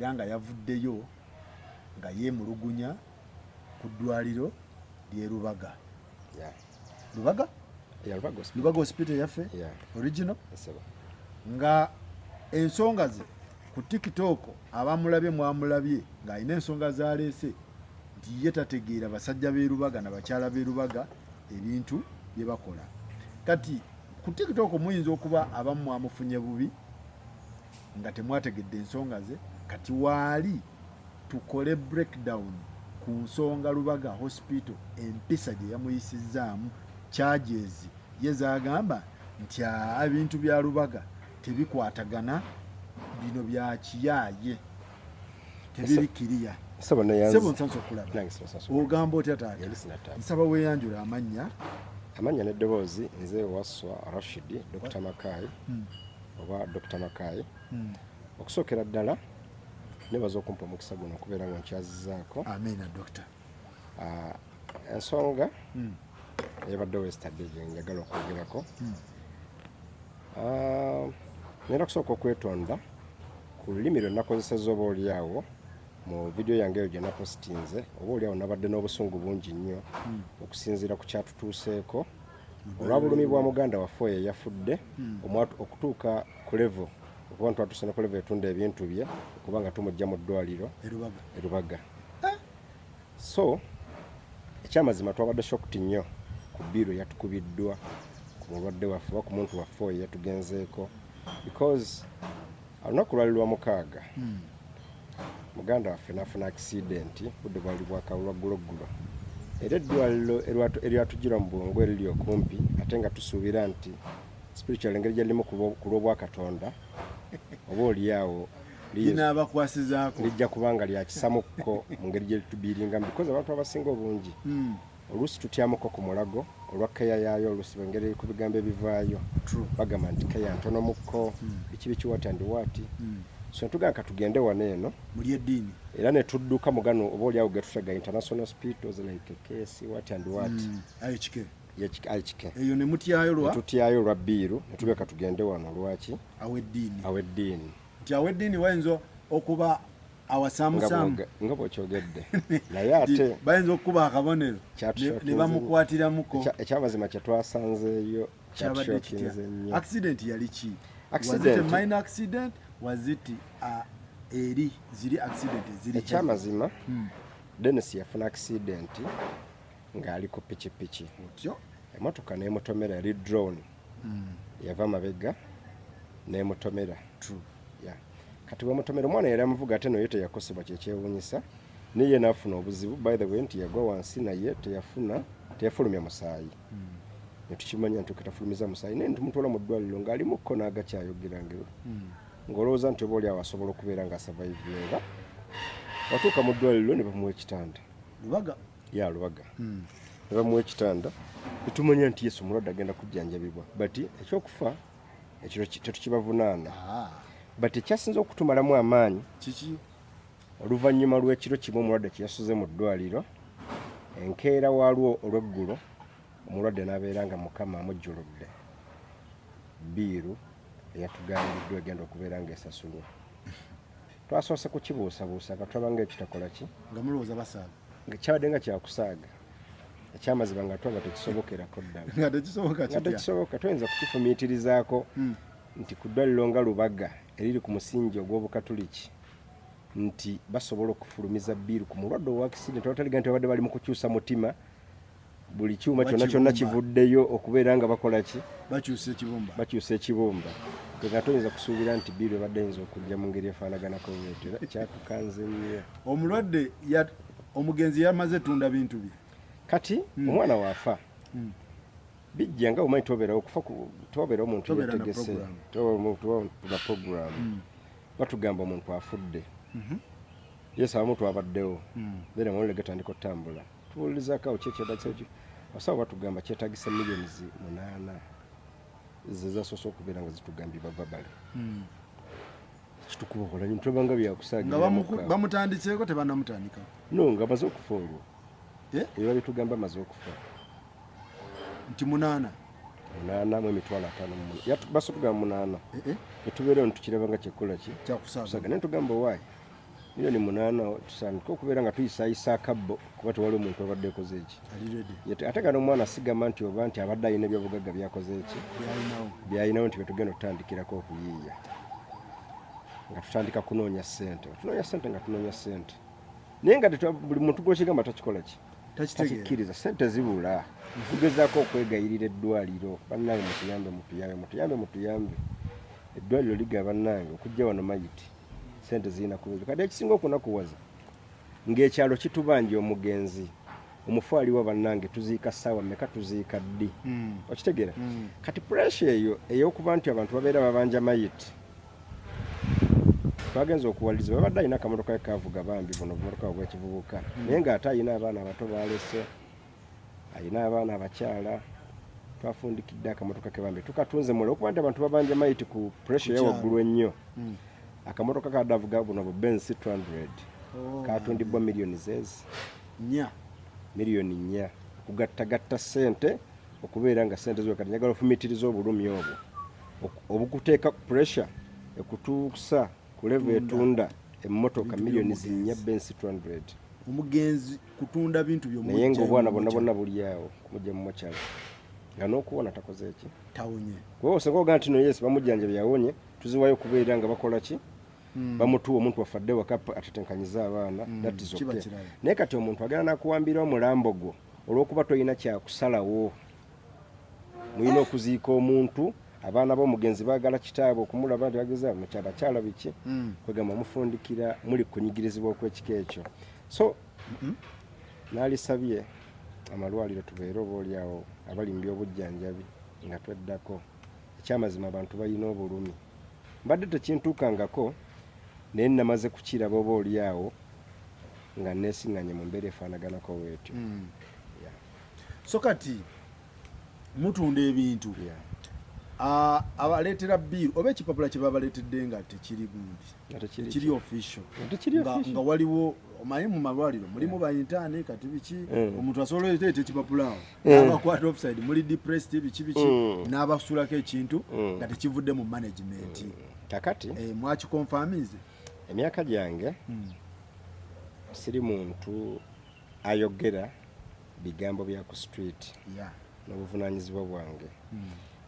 era nga yavuddeyo nga yeemulugunya ku ddwaliro ly'e Lubaga. Lubaga? Lubaga hospital yaffe original, nga ensonga ze ku TikTok abamulabye mwamulabye ng'alina ensonga zaleese nti ye tategeera basajja b'e Lubaga na bakyala b'e Lubaga ebintu bye bakola. Kati ku TikTok muyinza okuba abamu mwamufunye bubi nga temwategedde ensonga ze. Kati waali tukole breakdown ku nsonga Lubaga hospital empisa gye yamuyisizzaamu charges ye zagamba nti ebintu bya Lubaga tebikwatagana bino bya kiyaaye tebirikiriya. Sebo nsanso okulaba ogamba otya taata? Nsaba weeyanjula amannya n'eddoboozi. Nze Waswa Rashid Dr. Makai oba Dr. Makai. Okusookera ddala nebaza okumpa omukisa guno okubeera nga nkyazizaako. Amina Doctor. Ensonga ebaddewo yesterday gye njagala okwogerako. Nera kusooka okwetonda ku lulimi lwe nakozesezza oba oliawo mu vidiyo yange eyo gye napositinze. Oba oliawo nabadde n'obusungu bungi nnyo okusinziira ku kyatutuuseeko olwabulumi bwa muganda waffe oyo eyafudde okutuuka ku level okuba ntwatuse ne ku level etunda ebintu bye kubanga tumujja mu ddwaliro e Lubaga. So ekyamazima twabadde shocked nnyo ku bbiiro yatukubiddwa ku mulwadde waffe oba ku muntu waffe oyo yatugenzeeko because olunaku lwali lwa mukaaga muganda waffe n'afuna accident budde bwali bwakawulwagguloggulo era eddwaliro eryatugira mu bwongo eriri okumpi ate nga tusuubira nti spiritual engeri gyalimu ku lw'obwakatonda oba oliawo linaabakwasizaako lijja kubanga lyakisamukko mu ngeri gye litubiiringamu because abantu abasinga obungi oluusi tutyamuko ku mulago olwa keya yaayo oluusi engeri ku bigambo ebivaayo bagamba nti keya ntonomukko biki bikiwati andiwaati. So ntugamba katugende wano eno muli eddiini era ne tudduka mugano oba oliawo getutega international hospitals like KS what and what IHK eyo ne mutyayo tutyayo lwa bbiiru ne tugeka tugende wano lwaki aweddiini nti aweddiini wayinza okuba awasamusamu nga bw'okyogedde naye ate bayinza okuba akabonero ne bamukwatiramuko. Ekyamazima kye twasanzeeyo kyatushookinze nnyo. Accident yali ki? Was it a minor accident? Was it eri ziri accident ziri? Ekyamazima Dennis yafuna accident ng'ali ku pikipiki. Emotoka n'emutomera yali drone yava mabega n'emutomera. Kati bwemutomera omwana yali amuvuga ate naye teyakosebwa kyekyewuunyisa naye n'afuna obuzibu by the way nti yagwa wansi naye teyafulumya musaayi. Netukimanya nti okitafulumiza musaayi naye tumutwala mu ddwaliro ng'alimukko n'agakyayogera ng'olowooza nti oba oliawo asobola okubeera nga survivinga. Watuuka mu ddwaliro ne bamuwa ekitanda Lubaga ne bamuwa ekitanda netumanya nti Yesu omulwadde agenda kujjanjabibwa but ekyokufa ekiro tetukibavunaana. But ekyasinza okutumalamu amaanyi kiki? Oluvannyuma lw'ekiro kimu omulwadde kye yasuze mu ddwaliro enkeera waalwo olw'eggulo omulwadde n'abeera nga Mukama amujjuludde bbiiru eyatugambiddwa egenda okubeera ng'esasulwa. Twasoose kukibuusabuusa nga tulaba ng'ekitakola ki nga mulowooza basaaga kyabadde nga kyakusaaga. Ekyamazima nga twanga tekisobokerako ddala nga tekisoboka toyinza kukifumiitirizaako nti ku ddwaliro nga Lubaga eriri ku musingi ogw'Obukatuliki nti basobola okufulumiza bbiiru ku mulwadde owa accident wataliga nti babadde bali mu kukyusa mutima buli kyuma kyonna kivuddeyo okubeera nga bakola ki bakyusa ekibumba nga toyinza kusuubira nti bbiiru ebadde ayinza okujja mu ngeri efaanaganako bwetyo. Kyatukanze nnyo. Omulwadde omugenzi yamaze tunda bintu bye kati omwana waafa bijja nga omanyi tobeerawo okufa tobeerawo omuntu yetegese tuba program batugamba omuntu afudde Yesu abamu twabaddewo then amawulire gatandika otambula tuwulirizaako awo kyekyetagisa abasawo batugamba kyetagisa millioni 8 zezasoose okubeera nga zitugambibwa babale kitukuba okolanyi mutulaba nga byakusaagira bamutanditseeko tebanamutandikako no nga amaze okufa olwo ebyo bitugamba amaze okufa nti 8 mu emitwalo 5 baso tugamba 8 netubeerewo netukiraba nga kyekola ki kyakusaaga naye tugamba waayi milioni 8 tusandika okubeera nga tuyisayisa akabbo kuba tewali omuntu abadde ekoze eki ate gano omwana asigama nti oba nti abadde alina ebyobugagga byakoze eki byalinawo nti betugenda otutandikirako okuyiiya nga tutandika kunoonya ssente nga tunoonya ssente naye nga buli muntu gwekigamba takikola ki takikkiriza ssente zibula tugezaako okwegayirira eddwaliro bannange mutuyambe eddwaliro liga bannange okujja wano mayiti ssente zirina kubiri kati ekisinga okunakuwaza ng'ekyalo kitubanja omugenzi omufu aliwo bannange tuziika ssaawa mmeka tuziika ddi okitegeera kati pressure eyo ey'okuba nti abantu babeera babanja mayiti twagenza okuwaliriza babadde alina akamotoka kavuga bambi buno bumotoka obwekivubuka naye ng'ate alina abaana abato balese alina abaana abakyala twafundikidde akamotoka ke bambi tukatunze mule okuba nti abantu babanja mayiti ku pressure yawaggulu ennyo akamotoka kadavuga buno bu Benz 600 katundibwa milioni zezi milioni 4 okugattagatta ssente okubeera nga ssente zo kati njagala ofumitiriza obulumi obwo obukuteeka pressure ekutuusa ku level etunda emmotoka milioni 4 Benz 200 omugenzi kutunda bintu by'omu naye ng'obwana bonna buli awo kumujja mu mochari nga n'okuwona takoze eki tawonye kuba osenga ogaa nti no yes bamujjanjabye yawonye tuziwayo okubeera nga bakola ki bamutuwa omuntu wafadde waka atatenkanyiza abaana that is okay naye kati omuntu agenda nakuwambira omulambo gwo olw'okuba toyina kyakusalawo muyina okuziika omuntu abaana b'omugenzi baagala kitaabwe okumulaba nti bageza mukyabakyala biki kwegamba mufundikira muli kunyigirizibwa okw'ekika ekyo so naalisabye amalwaliro tubeere obaoliawo abali mu byobujjanjabi nga tweddako ekyamazima abantu balina obulumi mbadde tekintuukangako naye namaze kukiraba obaoliawo nga neesiŋŋanye mu mbeera efaanaganako bwetyo so kati mutunda ebintu abaleetera biiru oba ekipapula kye babaleetedde nga tekiri gundi tekiri official nga waliwo omanyi mu malwaliro mulimu bayintaani kati biki omuntu asobola oleeta ekipapula awo n'abakwata offside muli depressed biki n'abasulako ekintu nga tekivudde mu management kakati mwakikonfamize emyaka gyange siri muntu ayogera bigambo bya ku street n'obuvunaanyizibwa bwange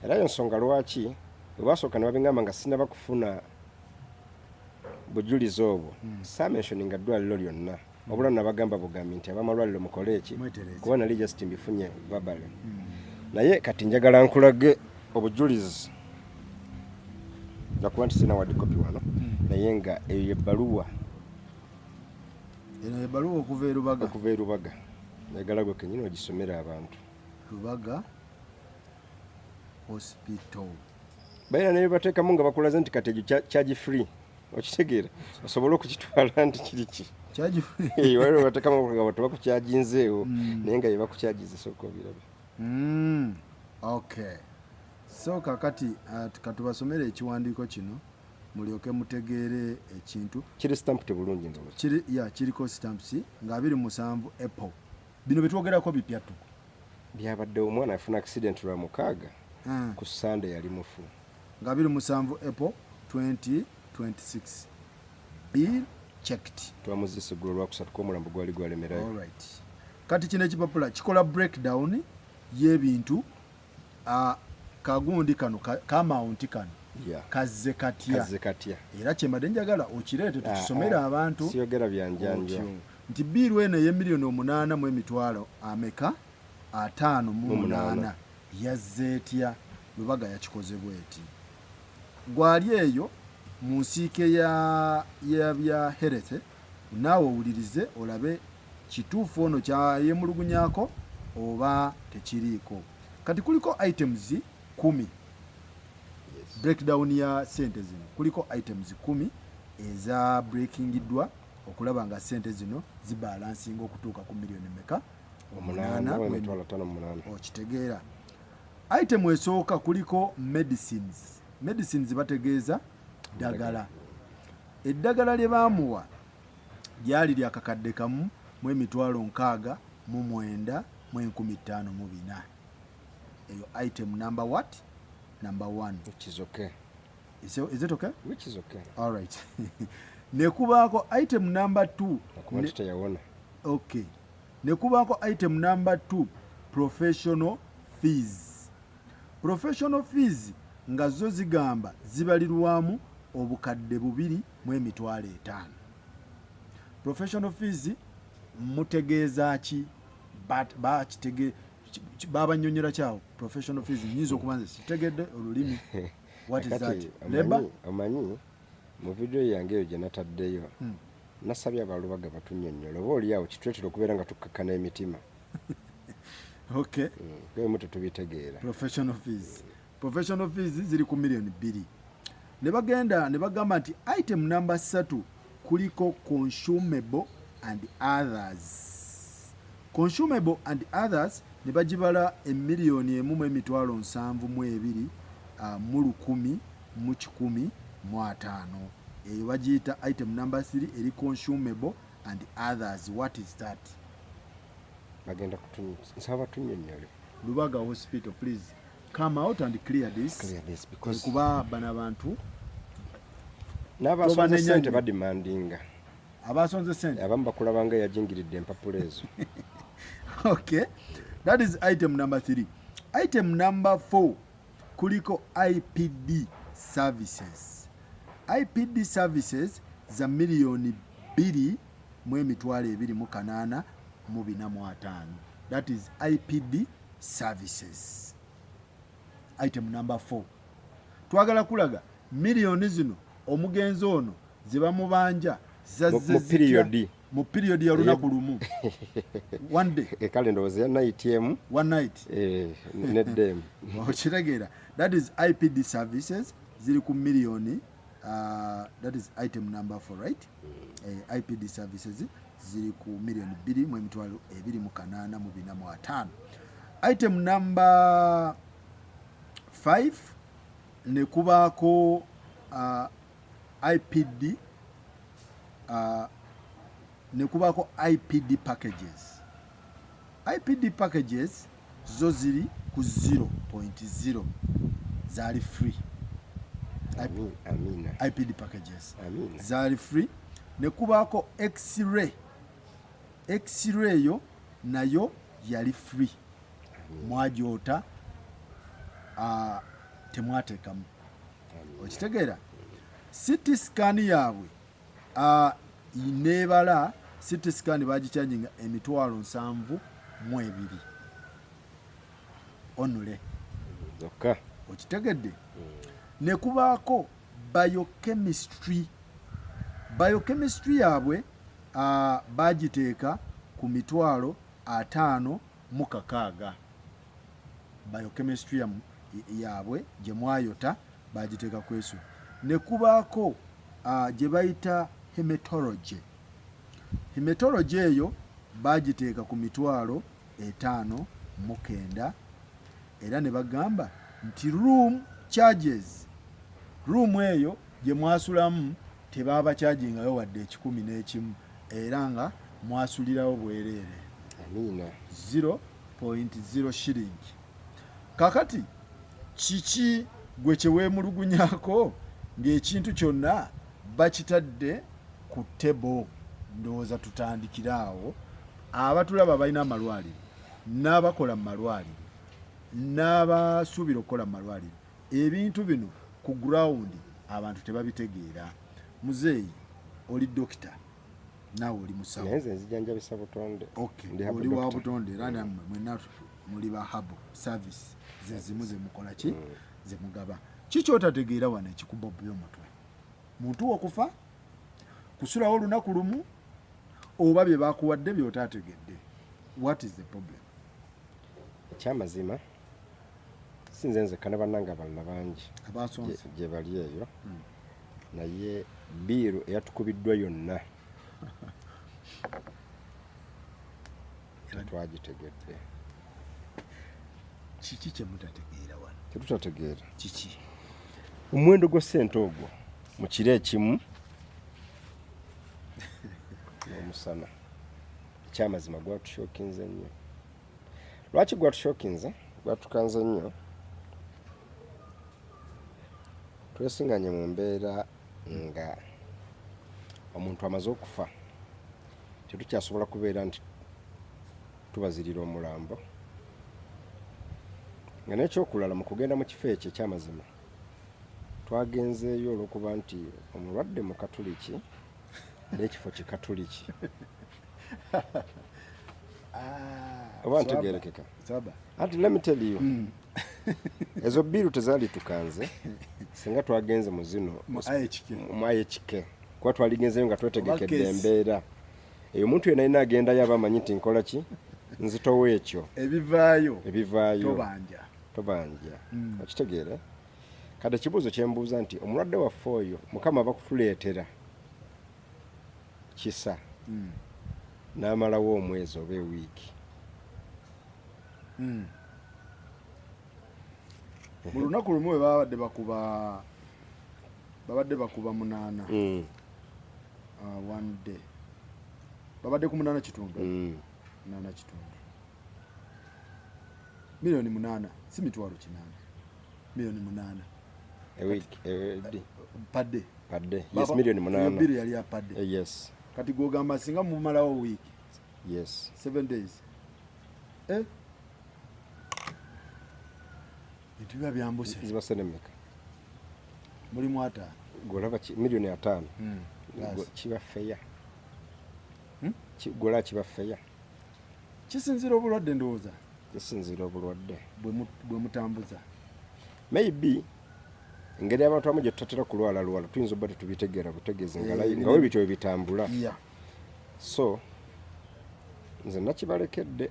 era ensonga lwaki bwe basooka ne babingamba nga sinaba kufuna bujulizi obwo saamentioninga ddwaliro lyonna obula nabagamba bugambi nti abamalwaliro mukole eki kuba nali just mbifunye babale naye kati njagala nkulage obujulizi nakuba nti sina wadi kopi wano naye nga eyo ebbaluwa eno ebbaluwa okuva e Rubaga njagala gwe kenyini ogisomera abantu Rubaga hospital bayina ne bateekamu nga bakulaze nti kati egyo charge free okitegeera osobola okukitwala nti kiriki charge free waliwo bateekamu nga tebakukyajinzeewo naye nga yebakukyajinze sooka obirabe okay so kakati katubasomere ekiwandiiko kino mulyoke mutegeere ekintu kiri stamp tebulungi kiriko stamps nga 27 April bino betwogerako bipyatu byabadde omwana afuna accident lwa mukaaga ku Sunday yali mufu nga 27 April 2026 bill checked twamuzise gulu lwakusatu k'omulambo gwali gwalemerayo alright kati kino ekipapula kikola breakdown y'ebintu kagundi kano kamount kano kazze katya era kyembadde njagala okireete tukisomera abantu siyogera byanjanja nti biiru eno ey'emiliyoni 8 mu emitwalo ameka 58 yazze etya Rubaga yakikoze bweti gwali eyo mu nsiike ya bya herete naawe owulirize olabe kituufu ono kyayemulugunyako oba tekiriiko kati kuliko items 10 breakdown ya sente zino kuliko items 10 eza breakingiddwa okulaba nga sente zino zibalansinga okutuuka ku miliyoni meka 8 okitegeera item esooka kuliko medicines bategeeza ddagala eddagala lye baamuwa lyali lyakakadde kamu mu emitwalo 69 mu 154 eyo item number what number 1 which is okay is it okay which is okay all right ne kubaako item number 2 teyawona. Okay, ne kubaako item number 2 professional fees. Professional fees nga zo zigamba zibalirwamu obukadde 2,500. Professional fees mutegeeza ki? Babanyonyera kyawo professional fees nyinza okubanza sitegedde olulimi. What is that? Labor? Amanyi mu video yange eyo gye nataddeyo nasabye abalubaga batunnyonnyola oba oliawo kitwetera okubeera nga tukakkana emitima. Okay. Kwemu tetubitegeera. Professional fees ziri ku $2 million. Ne bagenda ne bagamba nti item number 3 kuliko consumable and others. Consumable and others ne bagibala $1,172,115 eyo bagiyita item number 3 eri consumable and others. What is that? Bagenda nsaba tunnyonnyole. Lubaga Hospital, please come out and clear this because kuba bana bantu n'abasonze ssente badimandinga. Abasonze ssente abamu bakulabanga yajingiridde empapula ezo. Okay, that is item number 3. Item number 4 kuliko IPD services. IPD services za $2,248,445. That is IPD services. Item number 4. Twagala kulaga millioni zino omugenzi ono ziba mubanja mu period ya lunaku lumu. One day. Kale ndowooza ya night emu. One night. Neddemu. Okitegeera. That is IPD services ziri ku millioni. That is item number 4, right? IPD services ziri ku $2,248,445. Item number 5 ne kubaako IPD ne kubaako IPD packages. IPD packages zo ziri ku 0.0 zaali free. IPD packages zaali free. Ne kubaako X-ray yo nayo yali free. Mwajoota temwateekamu. Okitegeera? CT scan yaabwe neebala CT scan bagichanginga $72,000 onule. Okay. Okitegedde? Ne kubaako biochemistry. Biochemistry yaabwe bagiteeka ku $50,600. Biochemistry yaabwe gye mwayota bagiteeka ku eso. Ne kubaako gye bayita hematology. Hematology eyo bagiteeka ku $5,900 era ne bagamba nti room charges. Room eyo gye mwasulamu tebaba chargingayo wadde $11 era nga mwasulirawo bwereere. Amina. 0.0 shilling. Kakati kiki gwe kyeweemulugunyaako ng'ekintu kyonna bakitadde ku tebo? Ndowooza tutandikiraawo. Abatulaba balina amalwaliro, n'abakola mu malwaliro, n'abasuubira okukola mu malwaliro, ebintu bino ku ground abantu tebabitegeera. Muzeeyi oli dokita, naawe oli musawo. Naye nze nzijanjabisa butonde. Okay, oli wa butonde era nammwe mwenna muli ba habo service ze zimu ze mukola ki ze mugaba. Kiki otategeera wano ekikuba by'omutwe? Muntu okufa, kusulawo olunaku lumu, oba bye bakuwadde by'otategedde. What is the problem? Ekyamazima sinze nzekka ne bannange abalala bangi abasonze gye bali eyo naye biiru eyatukubiddwa yonna twagitegedde. Kiki kye mutategeera wano? Tetutategeera kiki? Omuwendo gwa ssente ogwo mu kiro ekimu n'omusana. Ekyamazima gwatushokinze nnyo. Lwaki gwatushokinze? Gwatukanze nnyo. Twesinganye mu mbeera nga omuntu amaze okufa tetukyasobola kubeera nti tubazirira omulambo nga n'ekyokulala mu kugenda mu kifo ekyo ekyamazima twagenzeeyo olw'okuba nti omulwadde mu katuliki n'ekifo kikatuliki oba ntegeerekeka anti let me tell you ezo bbiru tezaali tukanze singa twagenze mu zino mu ayekike kuba twaligenzeyo nga twetegekedde embeera eyo omuntu yenna alina agendayo aba amanyi nti nkola ki nzitowo ekyo ebivaayo tobanja okitegeere kati ekibuuzo kyembuuza nti omulwadde waffe oyo mukama aba kutuleetera kisa n'amalawo omwezi oba ewiiki mu lunaku lumu we babadde bakuba 8 one day babadde ku 8 kitundu 8 kitundu milioni 8 si mitwalo 8 milioni 8 ewiiki padde yes milioni 8 biri yali apadde yes kati gogamba singa mumalawo week yes 7 days Ntibiba byambuse ziba senemeka mulimu 5 golaba milioni 5 kiba feya gola kiba feya kisinzira obulwadde ndowooza kisinzira obulwadde bwe mutambuza maybe engeri abantu abamu gye tutatera kulwala tuyinza obba tetubitegeera butegeezi nga we bityo bwe bitambula so nze nakibalekedde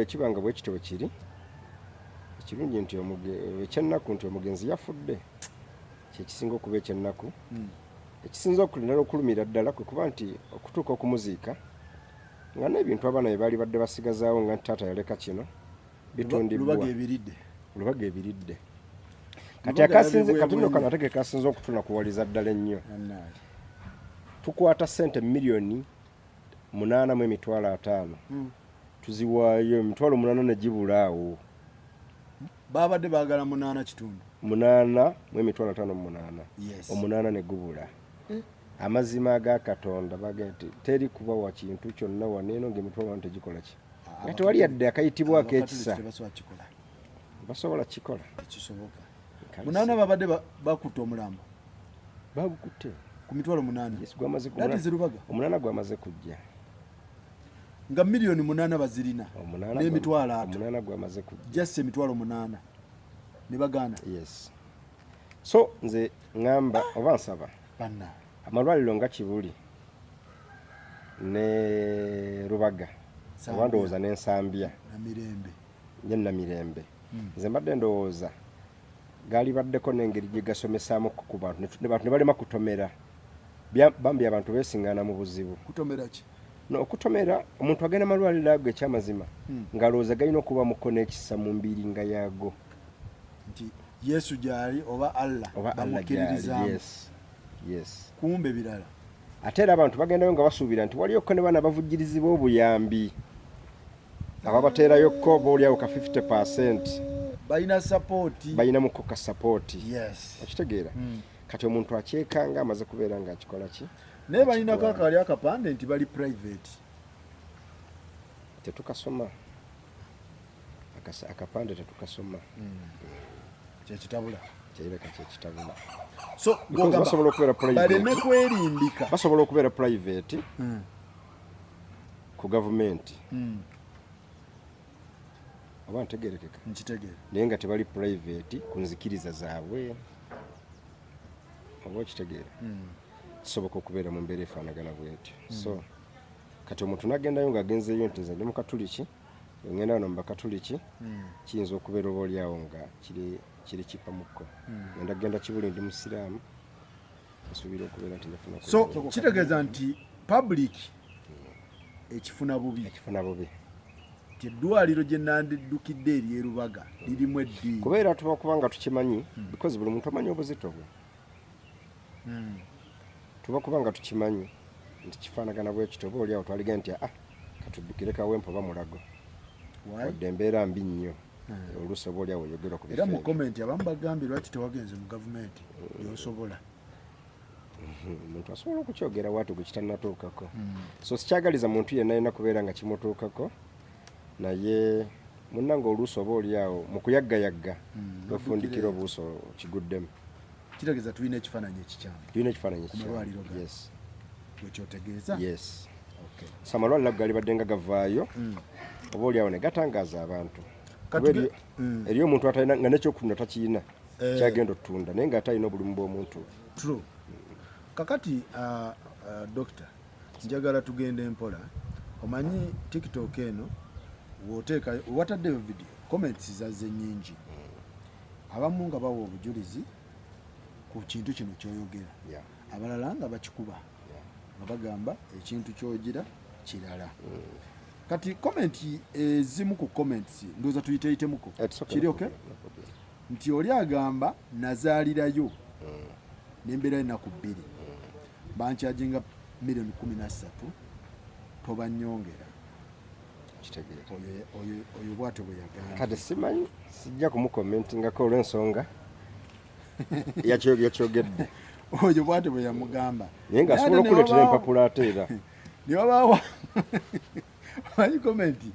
ekibanga bwe kityo bwe kiri ekirungi nti ekyennaku nti omugenzi yafudde kyekisinga okuba ekyennaku ekisinza okulinala okulumira ddala kwe kuba nti okutuuka okumuziika nga n'ebintu abaana bye baali badde basigazaawo nga nti taata yaleka kino bitundibwa lubaga ebiridde kati katono kano ate kekasinza okutunakuwaliza ddala ennyo tukwata ssente milioni 8.5 tuziwaayo emitwalo 8 ne gibulaawo babadde baagala 8 kitundu 8.58 8 ne gubula amazima aga Katonda bagati teri kuba wa kintu kyonna waneeno ng'emitwalo tegikola ki nga tewali yadde akayitibwako ekisa basobola kikola kisoboka 8 babadde bakutte omulambo bagukutte ku mitwalo 8 yes gwamaze Rubaga omunana gwamaze kujja nga milioni 8 bazirina n'emitwalo 3 omunana gwamaze kujja just emitwalo 8 ne bagana yes so nze ngamba oba nsaba banna amalwaliro nga Kibuli ne Rubaga abandowooza n'Ensambya na Mirembe nze mbadde ndowooza gaali baddeko n'engeri gye gasomesaamu ku bantu ne bantu ne balema kutomera bambi abantu beesiŋŋaana mu buzibu kutomera ki okutomera omuntu agenda malwaliro ago ekyamazima ng'alowooza galina okuba muko n'ekisa mu mbiri nga yaago nti Yesu gyali oba Allah bamukiririzaamu yes kumbe birala ate era abantu bagendayo nga basuubira nti waliyo ne bana bavujjirizibwa obuyambi ababateerayokko boolyawo ka 50% balina support balina muko ka support okitegeera kati omuntu akyekanga amaze kubeera nga akikola ki naye balina kakali akapande nti bali private tetukasoma akapande tetukasoma kyekitabula kyereka kyekitabula so basobola okubeera private baleme kwerimbika basobola okubeera private ku gavumenti oba ntegeerekeka nkitegeera naye nga tebali private ku nzikiriza zaabwe oba okitegeera kisoboka okubeera mu mbeera efaanagana bwetyo so kati omuntu nagendayo ng'agenzeeyo nti nze ndi mu katuliki ngenda wano mu bakatuliki kiyinza okubeera oba oliawo nga kiri kipamukko ngenda genda Kibuli ndi musiraamu asuubira okubeera nti nafuna so kitegeeza nti public ekifuna bubi eddwaliro gye nandiddukidde eri Rubaga lirimu eddiini kubeera tuba kubanga tukimanyi because buli muntu amanyi obuzito bwe tuba kubanga tukimanyi nti kifaanagana bwe kityo oba oliawo twaligenda nti katuddukire Kawempe oba Mulago wadde embeera mbi nnyo oluusi oba oliawo oyogera ku era mu komenti abamu bagambye lwaki tewagenze mu gavumenti yosobola Omuntu asobola okukyogera watu gwe kitanatuukako. So sikyagaliza muntu yenna alina kubeera nga kimutuukako naye munnange oluusi oba oliawo mu kuyaggayagga wefundikira obuuso kiguddemu. Kitegeeza tulina ekifaananyi ekikyamu. Tulina ekifaananyi ekikyamu. Yes. Wekyotegeeza? Yes. Okay. So amalwaliro gali badde nga gavaayo oba oliawo ne gatangaaza abantu. Eriyo omuntu atalina nga nekyokutunda takiyina kyagenda otunda naye nga atalina obulimu bw'omuntu. True. Kakati Doctor, njagala tugende mpola. Omanyi TikTok eno woteka wataddeyo video comments zaze nyingi. Abamu nga bawa obujulizi ku kintu kino kyoyogera. Abalala nga bakikuba. Nga bagamba ekintu kyogira kirala. Kati comment ezimu ku comments ndoza tuyiteitemuko. Kiri okay? Nti oli agamba nazaalirayo n'embeera ennaku 2 bankyajinga $13,000 toba nnyongera. Kitegeera oyo bw'atyo bwe yagamba. Kati simanyi sijja kumukomentingako olw'ensonga yakyogedde. Oyo bw'atyo bwe yamugamba naye nga asobola okuleetera empapula ate era ne wabaawo manyi komenti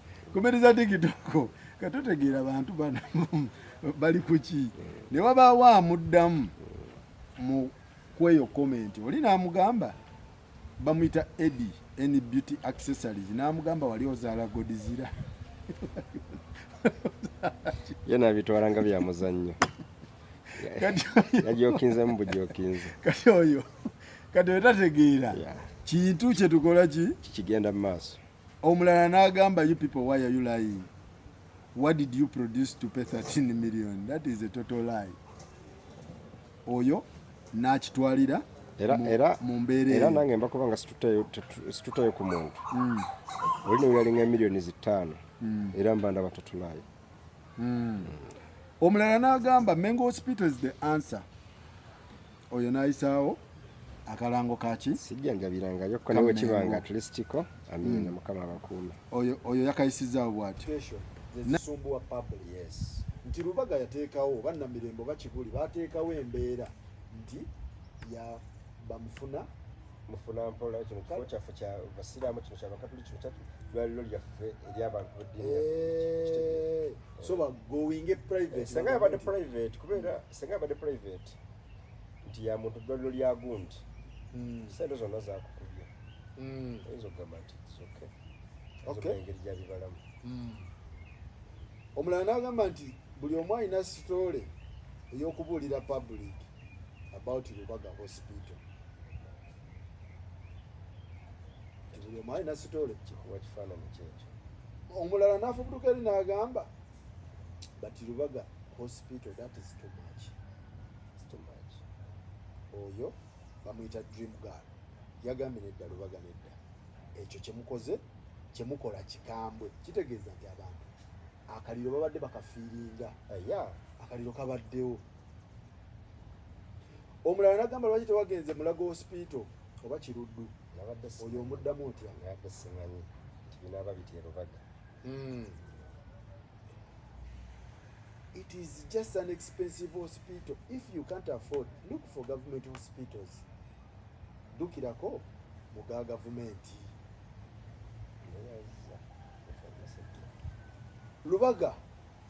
za TikTok katotegeera abantu bano bali kuki ne wabaawo amuddamu mu kweyo komenti oli n'amugamba bamuyita Eddie any beauty accessories n'amugamba wali ozaala Godzilla yena bitwalanga bya muzannyo yajokinzemu bujokinze kati oyo kati wetategeera kintu kye tukola kigenda mu maaso. Omulala n'agamba you people why are you lying? What did you produce to pay 13 million? That is a total lie. Oyo n'akitwalira mu mbeera era nange mbakuba nga situtayo ku muntu olina oyalinga miliyoni 5 era mbanda batatulayo. Omulala n'agamba Mengo Hospital is the answer. Oyo n'ayisaawo akalango kaki sijjanjabirangayo yokko nawe kibanga atlistiko amina mukama abakuuma. Oyo yakayisizaawo bw'atyo nesumbuwa public. Yes. Nti Lubaga yateekawo bannamirembo bakibuli bateekawo embeera nti ya bamufuna mpola kino kifo kyaffe kya basiraamu kino kyabakatuliki kino kyatulwaliro lyaffe eri abantu b'eddiini so bagoing private senga yabadde private kubeera senga yabadde private nti ya muntu ddwaliro lya gundi sente zonna zakukubya oyinza okugamba nti okay engeri gyabibalamu. Omulala n'agamba nti buli omu alina sitole ey'okubuulira public about Lubaga Hospital. Buli omu alina sitole kikuwa kifaananyi kyekyo. Omulala n'afubutuka eri n'agamba but Lubaga Hospital that is too much. Oyo bamuyita Dream Girl yagambye nedda Lubaga nedda ekyo kyemukola kikambwe kitegeeza nti abantu akaliro babadde bakafiiringa akaliro kabaddewo. Omulala n'agamba lwaki tewagenze Mulago Hospital oba Kiruddu oyo omuddamu otya nabadde simanyi tibinaaba bitya Lubaga. It is just an expensive hospital. If you can't afford, look for government hospitals. Dukirako muga government.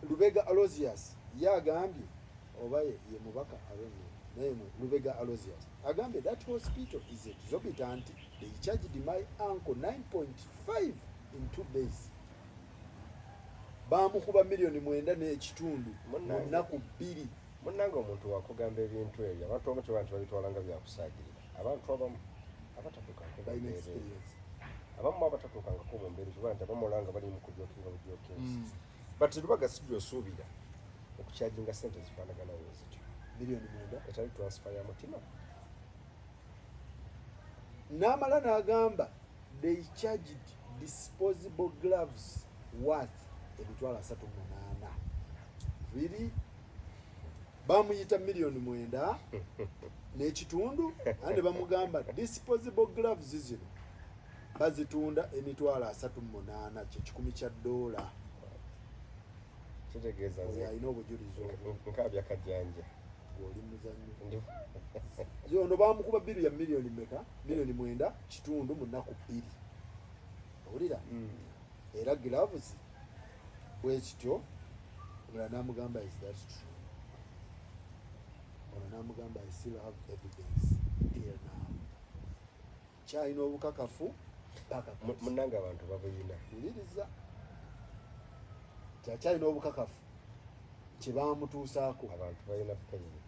Lubega Aloysius yagambye oba ye mubaka alone Lubega Aloysius agambye that hospital is exorbitant. They charged my uncle 9.5 in 2 days. Bamukuba $9.5 mu nnaku 2. Munnange omuntu wakugamba ebintu ebyo abantu omu tebantu babitwalanga byakusaagirira. Abantu abamu abamu abatatuukangako mu mbeera kiba nti abamulanga bali mu kujookinga bujookinzi. But Lubaga si gy'osuubira okukyajinga ssente zifaanagana zityo $9 etali transfer ya mutima. N'amala n'agamba they charged disposable gloves worth $38. Really? Bamuyita $9.5 ande bamugamba disposable gloves zino bazitunda $38 $10. Kitegeeza nze alina obujulizi nkaabya kajjanja gw'oli muzannyo yono bamukuba biru ya milioni meka milioni 9.5 mu nnaku 2 owulira era gloves bwekityo omulala n'amugamba is that true ono n'amugamba I still have evidence till now kyalina obukakafu munanga abantu babuyina wuliriza kyakyalina obukakafu kye bamutuusaako abantu balina payini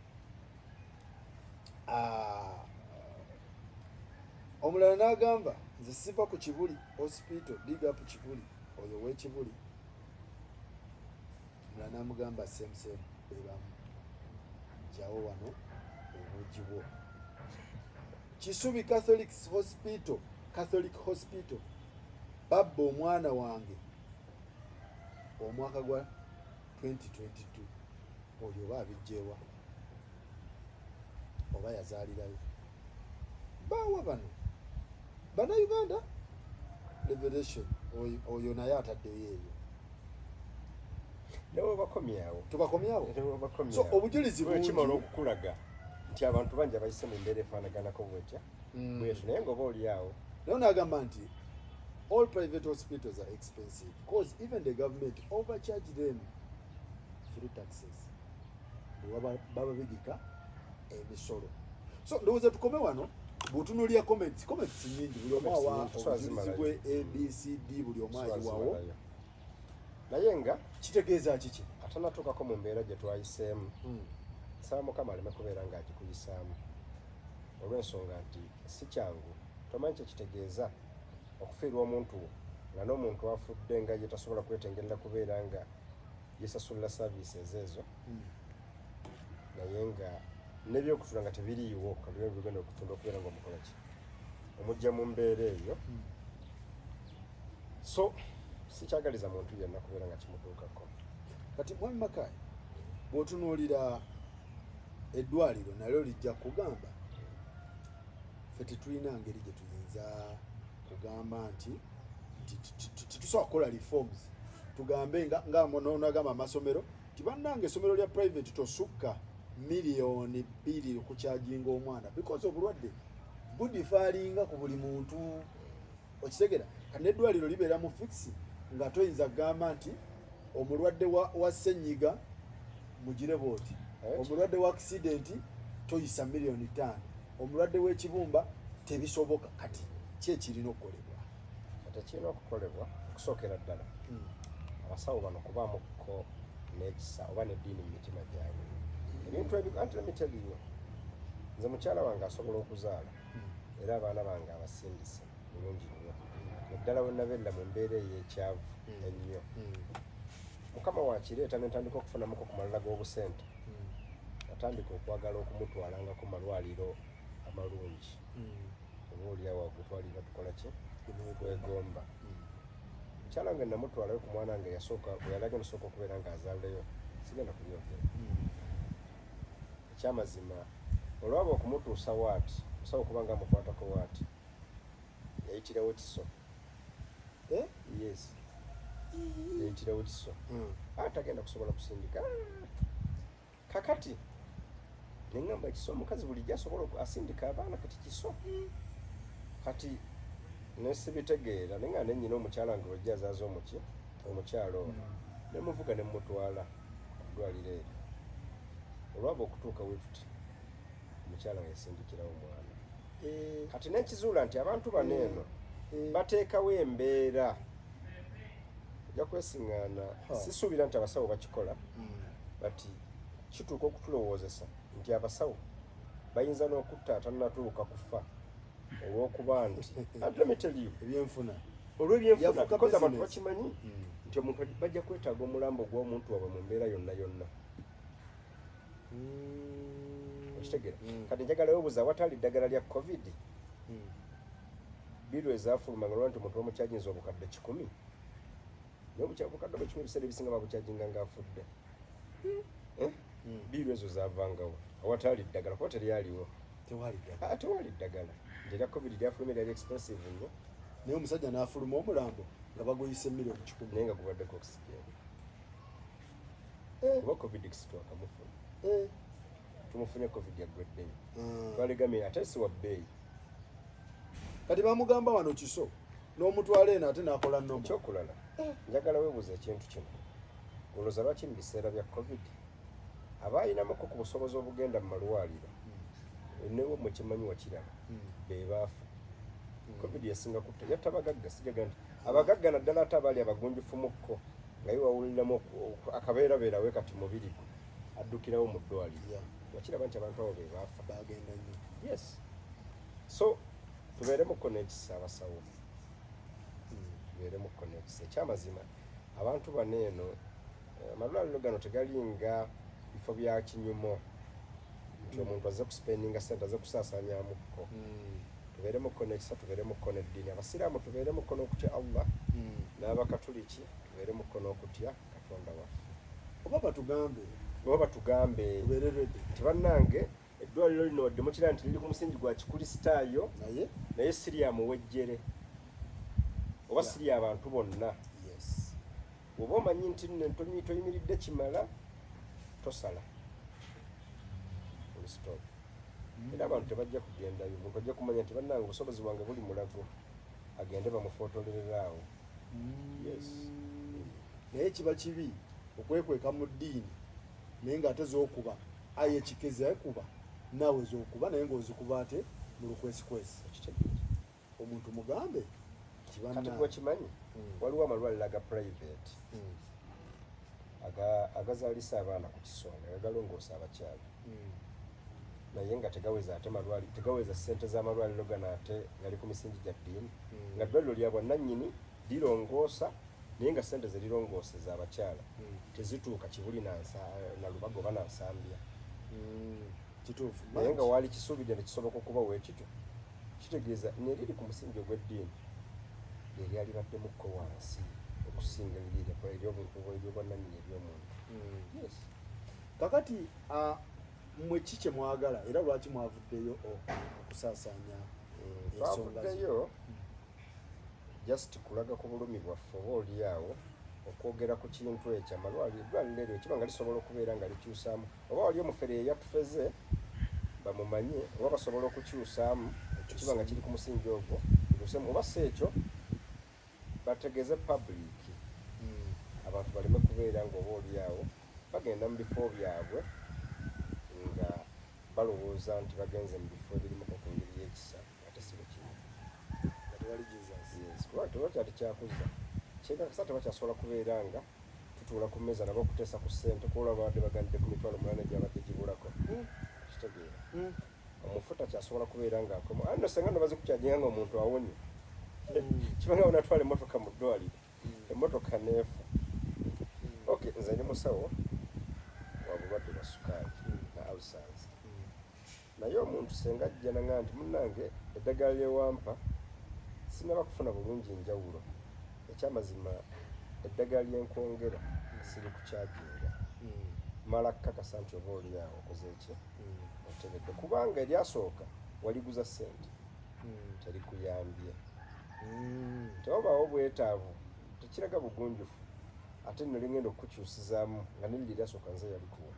omulala n'agamba nze siva ku Kibuli hospital big up Kibuli oyo w'Ekibuli omulala n'amugamba same bebamu jawo wano obuugi bwo Kisubi Catholic Hospital babba omwana wange omwaka gwa 2022 oyo oba abijjeewa oba yazaalirayo baawa bano Bannayuganda Revelation oyo naye ataddeyo eyo newe bakomyawo tubakomyawo so obujulizi kimala okukulaga nti abantu bangi abayise mu mbeera efaanaganako bwetya bwetu naye ngaoba oliawo naye n'agamba nti all private hospitals are expensive because even the government overcharge them through taxes baba bigika emisolo so ndowooza tukome wano bw'otunuulira comments nyingi buli omu awa obujulizi bwe ABCD buli omu ayiwawo naye nga kitegeeza kiki atanatuukako mu mbeera gye twayiseemu nsaba Mukama aleme kubeera ng'agikuyisaamu olw'ensonga nti si kyangu tomanyi kyekitegeeza okufiirwa omuntu nga n'omuntu afudde nga ye tasobola kwetengerera kubeera nga yesasulira services ezo naye nga n'ebyokutula nga tebiriiwo kaliwo bigenda okutunda okubeera nga omukola ki omujja mu mbeera eyo so sikyagaliza muntu yenna kubeera nga kimutuukako kati mwami Makai bw'otunuulira eddwaliro nalyo lijja kugamba ffe tetulina ngeri gye tuyinza kugamba nti titusobola kukola reforms tugambe nga nagamba amasomero ti bannange essomero lya private tosukka milioni 2 okukyajinga omwana because obulwadde budifaalinga ku buli muntu okitegera kati n'eddwaliro libeera mu fix nga toyinza kugamba nti omulwadde wa ssenyiga mugire bwoti omulwadde wa accident toyisa milioni 5 omulwadde w'ekibumba tebisoboka kati kyekirina okukolebwa tekirina okukolebwa okusookera ddala abasawo bano kubaamuko n'ekisa oba n'eddiini mu mitima gyabwe ebintu anti lemiteliyo nze mukyala wange asobola okuzaala era abaana bange abasindise bulungi nnyo eddala we nabeera mu mbeera ey'ekyavu ennyo Mukama wakireeta netandika okufunamuko ku malala g'obusente natandika okwagala okumutwalangako malwaliro amalungi oba oliawo agutwalira tukola ki kwegomba mukyala wange namutwalayo ku mwana wange bwe yali agenda osooka okubeera nga azaaleyo sigenda kubyogera ekyamazima olwaba okumutuusa waati osawo okubanga amukwatako waati yayitirawo kiso yes yayitirawo kiso atagenda kusobola kusindika kakati neŋŋamba kiso omukazi bulijjo asobola asindika abaana kati kiso kati nesibitegeera naye nga nenyina omukyala wange wejja azaaza omukyalo ono nemuvuga nemutwala kudwaliro eryo olwaba okutuuka wetuti omukyala yasindikirawo omwana kati nekizuula nti abantu bano eno bateekawo embeera ojja kwesiŋŋaana sisuubira nti abasawo bakikola bati kituuka okutulowoozesa nti abasawo bayinza n'okutta atanatuuka kufa olw'okuba nti antilemeteliyo ebyenfuna olw'ebyenfuna because abantu bakimanyi nti omuntu bajja kwetaaga omulambo gw'omuntu waabwe mu mbeera yonna yonna okitegera kati njagalayo obuuza awatali ddagala lya covid biru ezafulumanga olwa nti omuntu bamukyajinza obukadde 100 naye obukadde bwe 100 ebiseera ebisinga babukyajinga ng'afudde biru ezo zavangawo awatali ddagala kuba teryaliwo tewali ddagala nti erya covid lyafuluma eryali expensive nnyo naye omusajja n'afuluma omulambo nga baguyise milioni 10 naye nga gubaddeko oxygen kuba covid kisitwakamufuna tumufunye covid yagwedde twalegamye ate si wa bbeeyi kati bamugamba wano kiso n'omutwala eno ate n'akola nnomo ekyokulala njagala weebuuza ekintu kino olowooza lwaki mu biseera bya covid abaayinamuko ku busobozi obugenda mu malwaliro newe mukimanyi wakiraba be baafa covid yasinga kutta yatta abagagga sijaga nti abagagga naddala ate abaali abagunjufumukko nga ye wawuliramu akabeerabeerawe kati mubiri addukirawo mu ddwaliro wakiraba nti abantu abo be baafa bagenda nnyo yes so tubeeremuko n'ekisa abasawo tubeeremuko n'ekisa ekyamazima abantu bano eno amalwaliro gano tegalinga bifo bya kinyumo nti omuntu azze kusipendinga sente azze kusaasaanyamukko tubeeremuko n'ekisa tubeeremuko n'eddiini abasiraamu tubeeremuko n'okutya allah n'abakatuliki tubeeremuko n'okutya katonda waffe oba batugambe nti bannange eddwaliro lino wadde mukira nti liri ku musingi gwa kikulisitaayo naye siryamu wejjere oba siri abantu bonna oba omanyi nti toyimiridde kimala tosala stop era abantu tebajja kugendayo omuntu ajja kumanya nti bannange obusobozi bwange buli mulago agende bamufootolereraawo naye kiba kibi okwekweka mu ddiini naye ng'ate z'okuba aye ekikezi ayekuba naawe z'okuba naye ng'ozikuba ate mu lukwesikwesi omuntu mugambe kati gwe kimanyi waliwo amalwaliro aga private agazaalisa abaana ku kisonga agalongoosa abakyala naye nga tegaweza ate malwaliro tegaweza ssente z'amalwaliro gano ate gali ku misingi gya ddiini nga ddwaliro lya bwannannyini lirongoosa naye nga ssente ze lirongooseza abakyala tezituuka kibuli na lubago oba nansambya kituufu naye nga waali kisuubidde ne kisoboka okuba weekityo kitegeeza neriri ku musingi ogw'eddiini eryali baddemukko wansi okusinga eryobwannannyini ery'omuntu kakati mmwe ki kye mwagala era lwaki mwavuddeyo okusaasaanya twavuddeyo just kulaga ku bulumi bwaffe oba oliawo okwogera ku kintu ekyo eddwaliro eryo kiba nga lisobola okubeera nga likyusaamu oba wali omufere eyatufeze bamumanye oba basobola okukyusaamu kiba nga kiri ku musingi ogwo oba si ekyo bategeeze public abantu baleme kubeera nga oba oliawo bagenda mu bifo byabwe nga balowooza nti bagenze mu bifo ebirimu ku ngeri y'ekisa ate si bukimu tebakyali kyakuza kyekakasa tebakyasobola kubeera nga tutuula ku mmeeza nabo okuteesa ku ssente kuola babadde bagandide ku mitwalo 8 gyabadde gibulako kitegeera omufu takyasobola kubeera nga akomo ano senga no bazikukyajinga nga omuntu awonye kibanga onatwala emmotoka mu ddwaliro emmotoka neefa nze ndi musawo wa bulwadde bwa sukaali na ulcers naye omuntu senga ajja nanga nti munnange eddagala lyewampa sinaba kufuna bulungi njawulo ekyamazima eddagala lyenkwongera siri kukyajinga mala kkakasa nti oba oliawo okoze eki otegedde kubanga eryasooka waliguza ssente terikuyambye tewabaawo bwetaavu tekiraga bugunjufu ate nno lingenda okukukyusizaamu nga niriri lyasooka nze yalikuwa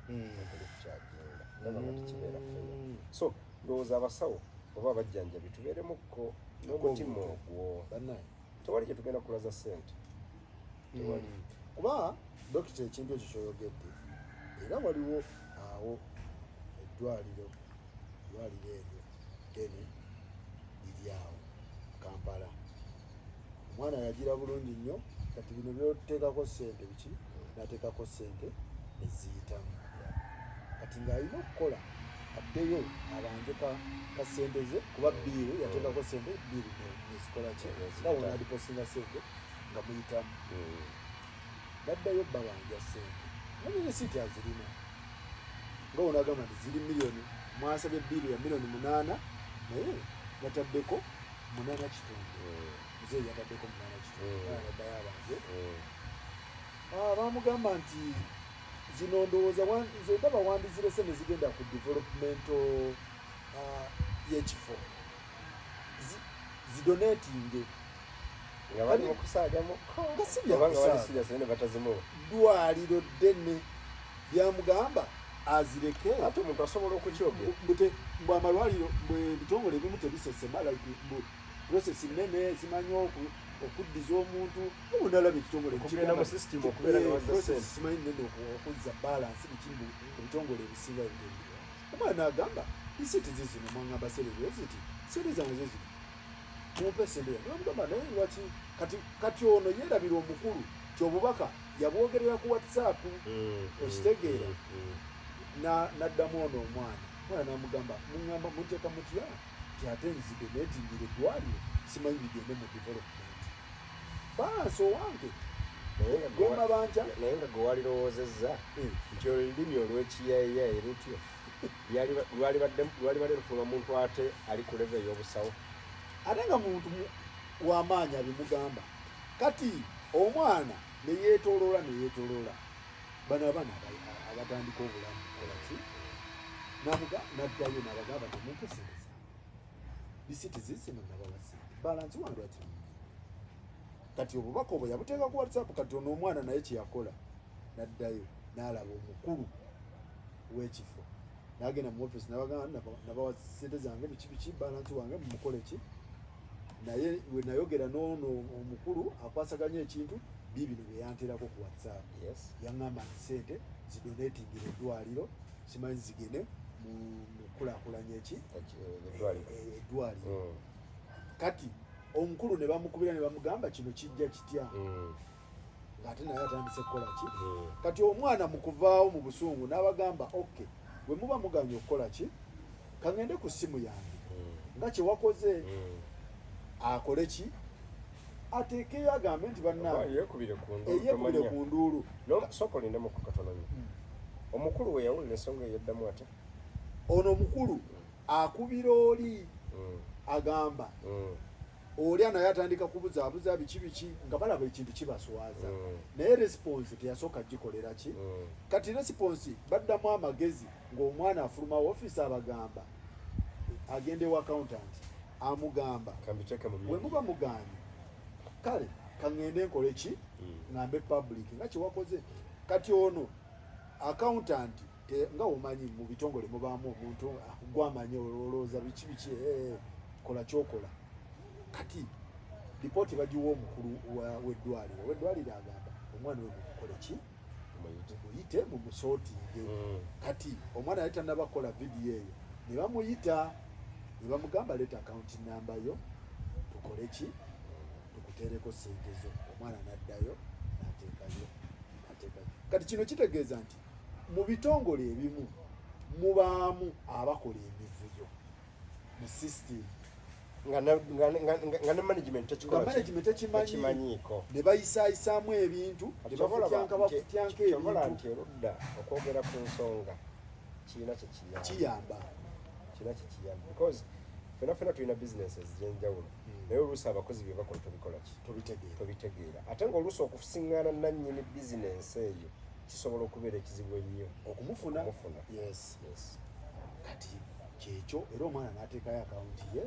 terikukyajinga nabanga tekibeera feya so ndowooza abasawo oba abajjanjabi tubeeremukko n'omutima ogwo tewali gye tugenda kulaza ssente tewali kuba dokita ekintu ekyo kyoyogedde era waliwo awo eddwaliro eryo ddene liri awo Kampala omwana yagira bulungi nnyo kati bino byoteekako ssente biki nateekako ssente eziyitamu kati ng'alina okukola addeyo abanje ka ssente ze kuba biiru yateekako ssente biiru nezikola ki nga wona aliposinga ssente nga muyitamu baddayo babanja ssente naye resiti azirina nga wona agamba nti ziri miliyoni mwasabye biiru ya miliyoni 8 naye yataddeko 8 kitundu nze yataddeko 8 kitundu baddayo abanje bamugamba nti zino ndowooza nze ndaba wandizirese ne zigenda ku developmento y'ekifo zidonatinge nga bali mu kusaagamuko nga si byakusaaga batazimuwa ddwaliro ddene byamugamba azireke ate omuntu asobola okukyogera mbwe amalwaliro mbwe bitongole ebimu tebisesema like process nene simanyi okuddiza omuntu obunalaba ekitongole okugenda mu system okubeera nga wazza simanyi nene okuzza balance bikimu ebitongole ebisinga bigenda omwana agamba isitizi zino mwangamba serere ziti sente zange zezi mumpe sente nomugamba naye lwaki kati ono yerabira omukulu kyobubaka yabwogerera ku WhatsApp okitegeera naddamu ono omwana namugamba muŋŋamba muteeka mutya ate nzide neetingire eddwaliro simanyi bigende mu development balance owange gwemabanja naye nga gwe walirowoozezza nti olulimi olw'ekiyayiyayi lutyo lwalibadde lufunwa muntu ate ali ku leve ey'obusawo ate nga muntu w'amaanyi abimugamba kati omwana neyeetoloola bano abaana abatandika obulamu kolaki naddayo nabagamba namumpe sente zange bisiti zizino nabawasente balansi wange ati kati obubaka obwo yabuteeka ku WhatsApp kati ono omwana naye kyeyakola naddayo n'alaba omukulu w'ekifo n'agenda mu office nabagamba nabawa sente zange biki balansi wange mumukole ki naye we nayogera n'ono omukulu akwasaganya ekintu bibino byeyanterako ku WhatsApp yaŋŋamba nti sente zidonetingire eddwaliro simanyi zigende mu kulaakulanya eddwaliro kati omukulu ne bamukubira ne bamugamba kino kijja kitya ng'ate naye atandise kukola ki kati omwana mu kuvaawo mu busungu n'abagamba okay bwe muba muganya okukola ki kaŋŋende ku ssimu yange nga kyewakoze akole ki ateekeyo agambe nti bannaawe yeekubire ku nduulu sokolindemu ku katono omukulu we yawulira ensonga eyeddamu ate ono omukulu akubira oli agamba oli naye atandika kubuzaabuza biki nga balaba ekintu kibaswaza naye response teyasooka gikolera ki kati response baddamu amagezi ng'omwana afuluma woofiisi abagamba agende wa accountant amugamba bwe muba muganye kale kaŋŋende nkole ki ŋŋambe public nga kyewakoze kati ono accountant nga omanyi mu bitongole mubaamu omuntu gwamanyi olowooza biki kola kyokola kati lipooti bagiwa omukulu w'eddwaliro agamba omwana we mukole ki muyite mumusootinge kati omwana yali tannabakola vidiyo eyo ne bamuyita ne bamugamba leeta akawunti namba yo tukole ki tukuteereko sente zo omwana n'addayo n'ateekayo kati kino kitegeeza nti mu bitongole ebimu mubaamu abakola emivuyo mu system nga ne management tekimanyiiko ne bayisaayisaamu ebintu ne bafutyanka ebintu nti erudda okwogera ku nsonga kirina kiyamba because fena tulina businesses ez'enjawulo naye oluusi abakozi bye bakola tobitegeera ate ng'oluusi okusiŋŋaana nannyini bizinensi eyo kisobola okubeera ekizibu ennyo okumufuna yes kati kyekyo era omwana n'ateekayo akawunti ye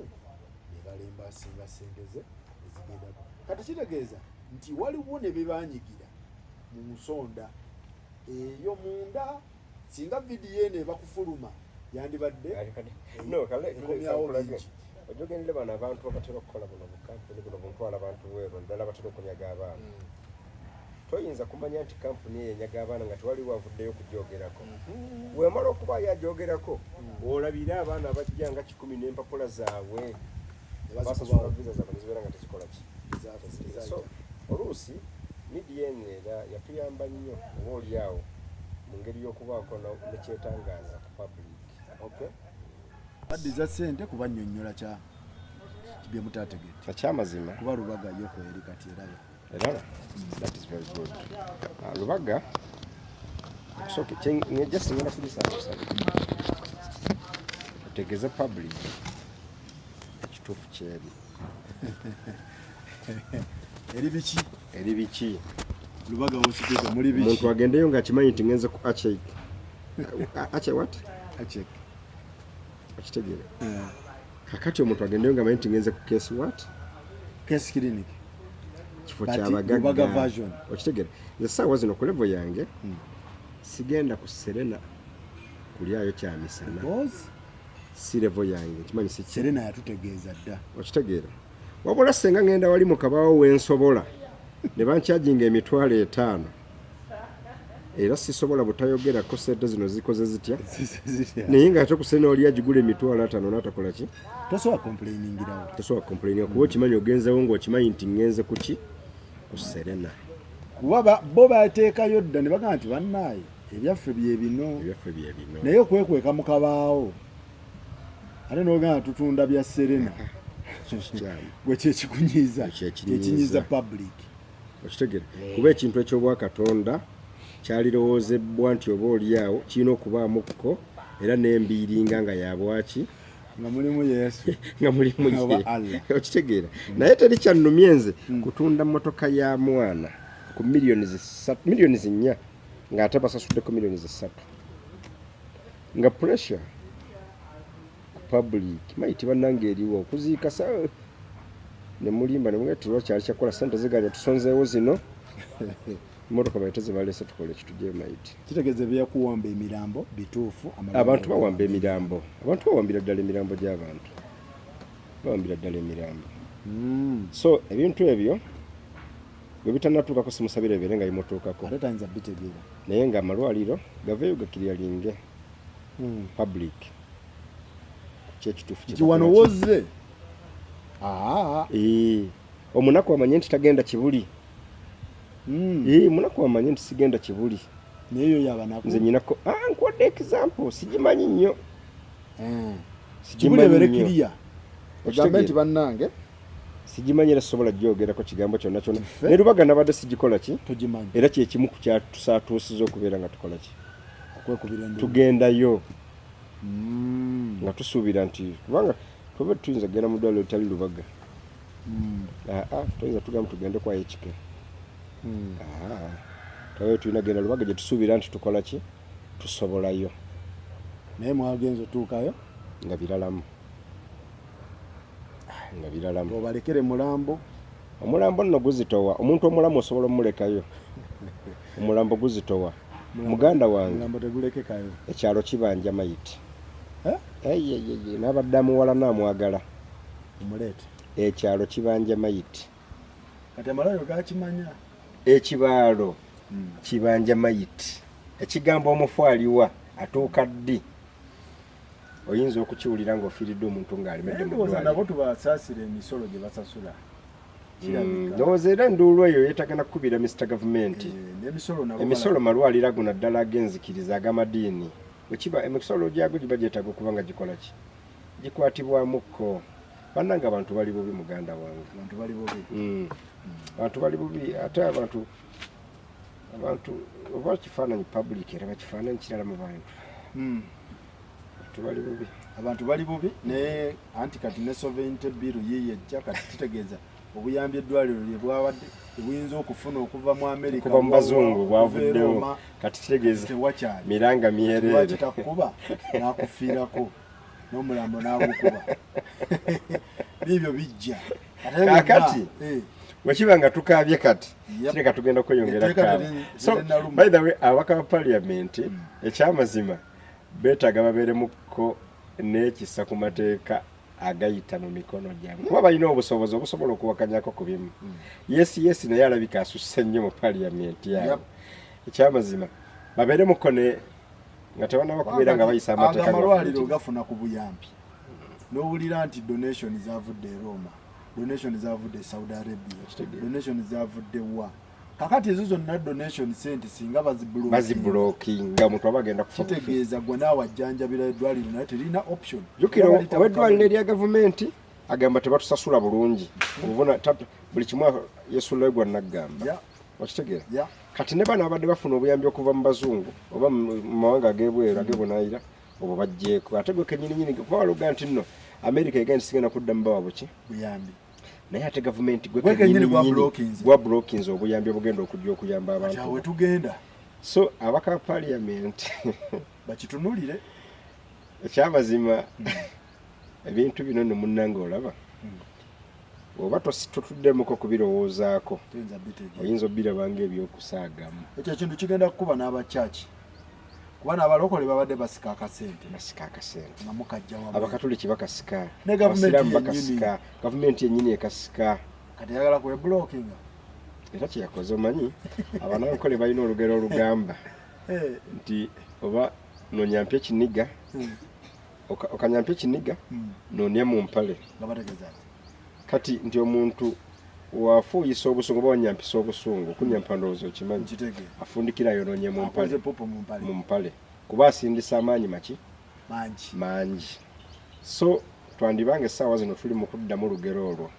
ne balemba asinga sente ze ezigendako kati kitegeeza nti waliwo ne bebanyigira mu nsonda eyo munda singa vidiyo eno ebakufuluma yandibadde ekomyawo bingi ojogendere bano abantu abatera okukola buno bukampuni buno buntwala abantu weero ddala abatera okunyaga abaana toyinza kumanya nti kampuni eyo enyaga abaana nga tewali wavuddeyo kugyogerako wemala okuba yagyogerako olabire abaana abajja nga 10 n'empapula zaabwe basasula viza zaabwe nezibeera nga tezikola ki so oluusi midiya eno era yatuyamba nnyo oba oliawo mu ngeri y'okubaako nekyetangaaza ku public addiza ssente kuba nnyonnyola bye mutaategedde kyamazima kuba lubaga yoko eri kati eraba that is very good lubaga ngejja singenda kulisaakusa otegeeze public ekituufu kyeri eri biki lubaga wositeeka muli biki omuntu agendeyo ng'akimanyi nti ngenze ku okitegeera kakati omuntu agendeyo ng'amanyi nti ngenze ku case clinic kifo kyabagagga okitegeera nze essaawa zino ku levo yange sigenda ku Serena kulyayo kya misana boss si level yange kimanyi si Serena yatutegeeza dda okitegeera wabula senga ngenda wali mu kabaawo wensobola ne bankyajinga emitwalo 5 era sisobola butayogerako sente zino zikoze zitya naye nga ate kusene oli agigula emitwalo 5 n'atakola ki tosobola complaining-irawo tosobola complaining kuba okimanyi ogenzewo ng'okimanyi nti ngenze ku ki ku Serena kuba bo bateekayo dda ne bagamba nti bannaaye ebyaffe bye bino naye okwekweka mu kabaawo ate n'ogamba tutunda bya Serena gwe kyekikunyiiza kyekinyiiza public okitegeera kuba ekintu eky'obwakatonda kyalirowoozebwa nti oba oliawo kirina okubaamuko era n'embiiringa nga yabwaki nga mulimu Yesu nga mulimu okitegeera naye teri kyannumye nze kutunda mmotoka ya mwana ku miliyoni 4 ng'ate basasuddeko miliyoni 3 nga pressure ku public maiti bannange eriwo okuziika sa ne mulimba ne mwetirwa kyali kyakola sente zigaali tusonzeewo zino motoka bayite zibalese tukole kitujje maiti kitegeeze byakuwamba emirambo bituufu abantu bawamba emirambo abantu bawambira ddala emirambo gy'abantu bawambira ddala emirambo so ebintu ebyo bwe bitanatuukako simusabire ebeere nga bimutuukako ate tayinza bitegeera naye nga amalwaliro gaveeyo gakiryalinge public kyekituufu kiwano wozze omunaku amanye nti tagenda kibuli munaku amanye nti sigenda kibuli naye yabanaku nze nyinako nkuwadde example sigimanyi nnyo sigimanyi ogambe nti bannange sigimanyi era sobola gyogerako kigambo kyonna kyonna ne Lubaga nabadde sigikola ki tugimanyi era kyekimu ku kyatusaatuusiza okubeera nga tukola ki okwekubira endu tugendayo nga tusuubira nti kubanga tuba tuyinza kugenda mu ddwaliro litali Lubaga tuyinza tugamba tugende kwa HK tawe tulina genda Lubaga gye tusuubira nti tukola ki tusobolayo naye mwagenza otuukayo nga biralamu obalekere mulambo omulambo nno guzitowa omuntu omulamu osobola omulekayo omulambo guzitowa muganda wange omulambo tegulekekayo ekyalo kibanja mayiti n'abadde amuwala n'amwagala omuleete ekyalo kibanja mayiti kati amalwaliro gakimanya ekibaalo kibanja mayiti ekigambo omufu aliwa atuuka ddi oyinza okukiwulira ng'ofiiridde omuntu ng'alimedde mu ddwaliro nabo tubasaasira emisolo gye basasula ndowooza era enduulu eyo yeetagana kukubira Mr. Gavumenti emisolo malwaliro ago naddala ag'enzikiriza ag'amadiini bwekiba emisolo gyago giba gyetaaga okuba nga gikola ki gikwatibwamukko bannanga abantu bali bubi muganda wange abantu bali bubi ate abantu oba kifaananyi public era bakifaananyi kirala mu bantu abantu bali bubi naye anti kati ne sovereignty bill yeyejja kati kitegeeza obuyambi eddwaliro lye bwawadde ebuyinza okufuna okuva mu Amerika kuva mu bazungu bwavuddewo kati kitegeeza miranga myereere kitakuba n'akufiirako n'omulambo n'agukuba biibyo bijja kakati bwekiba nga tukaabye kati kireka tugenda kweyongera kaaba so by the way abaka ba parliament ekyamazima beetaaga babeeremuko n'ekisa ku mateeka agayita mu mikono gyabwe kuba balina obusobozi obusobola okuwakanyako ku bimu yes naye alabika asusse nnyo mu parliament yaabwe ekyamazima babeeremuko ne nga tebanaba kubeera nga bayisa amateeka amalwaliro gafuna ku buyambi n'owulira nti donation zavudde e Roma donation zavudde e Saudi Arabia donation zavudde wa kakati ezo zonna donation sente singa bazibulookinga omuntu aba agenda kufa kitegeeza gwe naawe ajjanjabira eddwaliro naye terina option jukira oweddwaliro erya gavumenti agamba tebatusasula bulungi buli kimu yesulao gwa naggamba okitegeera kati ne bano abadde bafuna obuyambi okuva mu bazungu oba mu mawanga ag'ebweru ag'ebunaayira obwo bajjeeko ate gwe kenyininyini kuba waloga nti nno America egenda sigenda kuddamu bawa buki buyambi naye ate gavumenti gwe kenyininyini gwa blockings obuyambi obugenda okujja okuyamba abantu awe tugenda so abaka parliament bakitunulire ekyamazima ebintu bino ne munnanga olaba oba totuddemuko kubirowoozaako oyinza obirabanga ebyokusaagamu ekyo ekintu kigenda kukuba n'abakyaki kubana abalokole babadde basika akasente nga mukajja wamu abakatoliki bakasika ne gavumenti yennyini ekasika kati yagala kwe blocking era kyeyakoze omanyi abanankole balina olugero olugamba nti oba nonyampya ekiniga okanyampya ekiniga nonya mu mpale kati nti omuntu wafuuyisa obusungu oba wanyampisa obusungu okunyampa ndowooza okimanyi afundikira yononye mu mpale kuba asindisa amaanyi mangi so twandibange essaawa zino tuli mu kuddamu olugero olwo